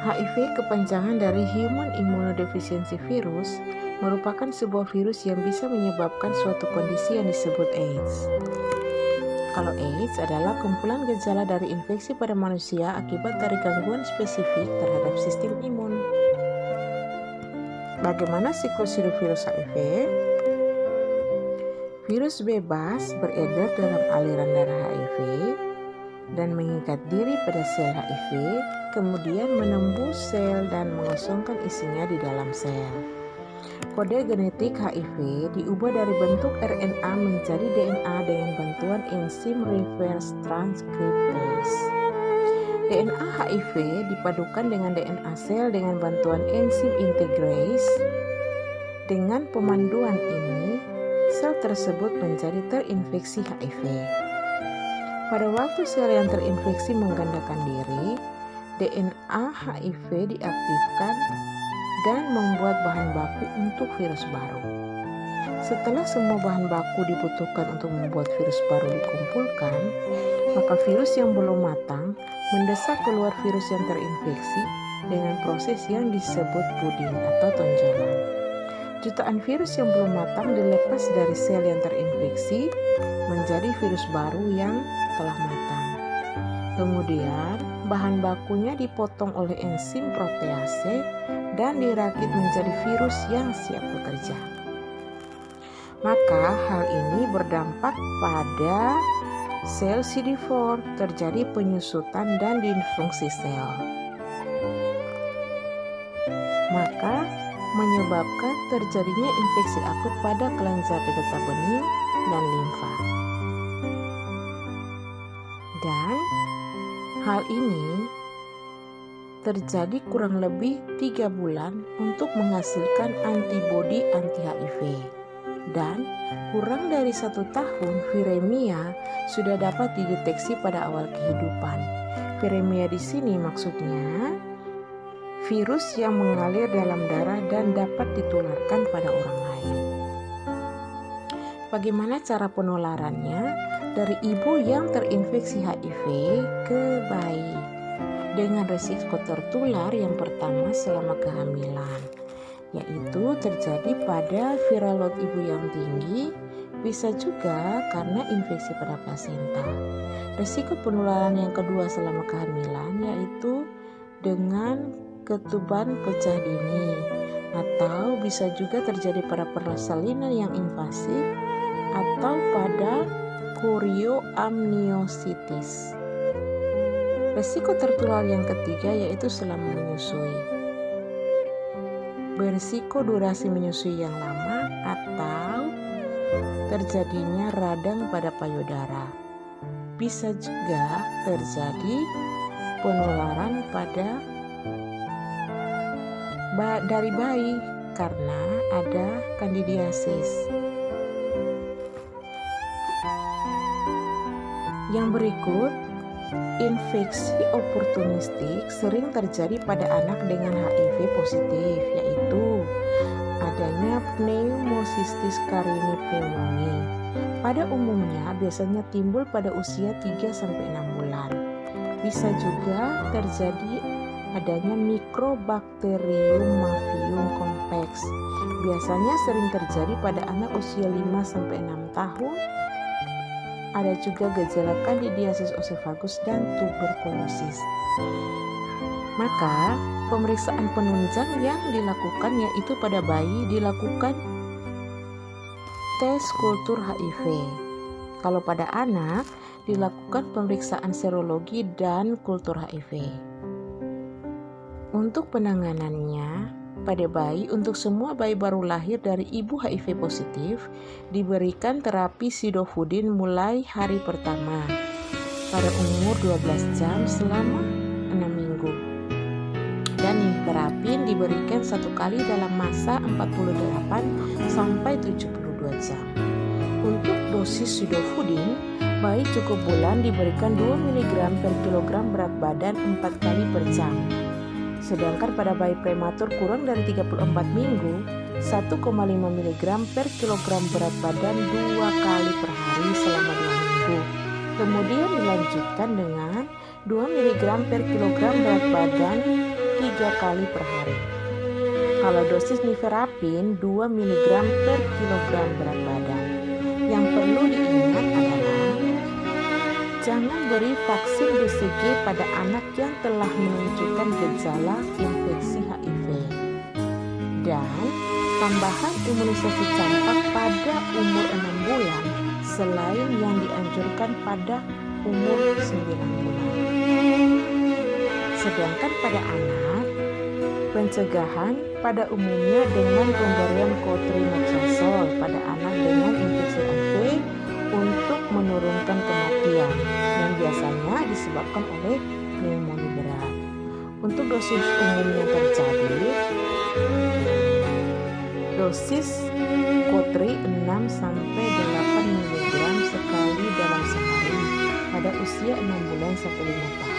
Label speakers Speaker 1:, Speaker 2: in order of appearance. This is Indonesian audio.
Speaker 1: HIV kepanjangan dari Human Immunodeficiency Virus merupakan sebuah virus yang bisa menyebabkan suatu kondisi yang disebut AIDS. Kalau AIDS adalah kumpulan gejala dari infeksi pada manusia akibat dari gangguan spesifik terhadap sistem imun. Bagaimana siklus hidup virus HIV? Virus bebas beredar dalam aliran darah HIV dan mengikat diri pada sel HIV, kemudian menembus sel dan mengosongkan isinya di dalam sel. Kode genetik HIV diubah dari bentuk RNA menjadi DNA dengan bantuan enzim reverse transcriptase. DNA HIV dipadukan dengan DNA sel dengan bantuan enzim integrase. Dengan pemanduan ini, sel tersebut menjadi terinfeksi HIV. Pada waktu sel yang terinfeksi menggandakan diri, DNA HIV diaktifkan dan membuat bahan baku untuk virus baru. Setelah semua bahan baku dibutuhkan untuk membuat virus baru dikumpulkan, maka virus yang belum matang mendesak keluar virus yang terinfeksi dengan proses yang disebut puding atau tonjolan. Jutaan virus yang belum matang dilepas dari sel yang terinfeksi menjadi virus baru yang telah matang. Kemudian, bahan bakunya dipotong oleh enzim protease dan dirakit menjadi virus yang siap bekerja. Maka hal ini berdampak pada sel CD4, terjadi penyusutan dan disfungsi sel. Maka menyebabkan terjadinya infeksi akut pada kelenjar getah bening dan limfa. Dan hal ini terjadi kurang lebih 3 bulan untuk menghasilkan antibodi anti-HIV. Dan kurang dari 1 tahun viremia sudah dapat dideteksi pada awal kehidupan. Viremia di sini maksudnya virus yang mengalir dalam darah dan dapat ditularkan pada orang lain. Bagaimana cara penularannya? Dari ibu yang terinfeksi HIV ke bayi. Dengan risiko tertular yang pertama selama kehamilan, yaitu terjadi pada viral load ibu yang tinggi, bisa juga karena infeksi pada plasenta. Risiko penularan yang kedua selama kehamilan yaitu dengan ketuban pecah dini, atau bisa juga terjadi pada persalinan yang invasif atau pada chorioamniositis. Resiko tertular yang ketiga yaitu selama menyusui. Berisiko durasi menyusui yang lama atau terjadinya radang pada payudara. Bisa juga terjadi penularan dari bayi karena ada kandidiasis. Yang berikut, infeksi oportunistik sering terjadi pada anak dengan HIV positif, yaitu adanya pneumocystis carinii pneumoniae. Pada umumnya biasanya timbul pada usia 3-6 bulan. Bisa juga terjadi adanya Mycobacterium mavium complex. Biasanya sering terjadi pada anak usia 5-6 tahun. Ada juga gejala kandidiasis oesophagus dan tuberkulosis. Maka pemeriksaan penunjang yang dilakukan yaitu pada bayi dilakukan tes kultur HIV. Kalau pada anak dilakukan pemeriksaan serologi dan kultur HIV. Untuk penanganannya, pada bayi, untuk semua bayi baru lahir dari ibu HIV positif diberikan terapi sidofudin mulai hari pertama pada umur 12 jam selama 6 minggu. Dan terapin diberikan 1 kali dalam masa 48 sampai 72 jam. Untuk dosis sidofudin, bayi cukup bulan diberikan 2 mg per kilogram berat badan 4 kali per jam. Sedangkan pada bayi prematur kurang dari 34 minggu, 1,5 mg per kilogram berat badan 2 kali per hari selama 2 minggu. Kemudian dilanjutkan dengan 2 mg per kilogram berat badan 3 kali per hari. Kalau dosis nifurafin 2 mg per kilogram berat badan. Yang perlu diingat adalah jangan beri vaksin BCG pada anak yang telah menunjukkan gejala infeksi HIV. Dan tambahan imunisasi campak pada umur 6 bulan selain yang dianjurkan pada umur 9 bulan. Sedangkan pada anak, pencegahan pada umumnya dengan pemberian cotrimoxazole pada anak dengan infeksi HIV untuk menurunkan kematian yang biasanya disebabkan oleh pneumonia berat. Untuk dosis umum yang terjadi, dosis kotri 6-8 mg sekali dalam sehari pada usia 6 bulan sampai 5 tahun.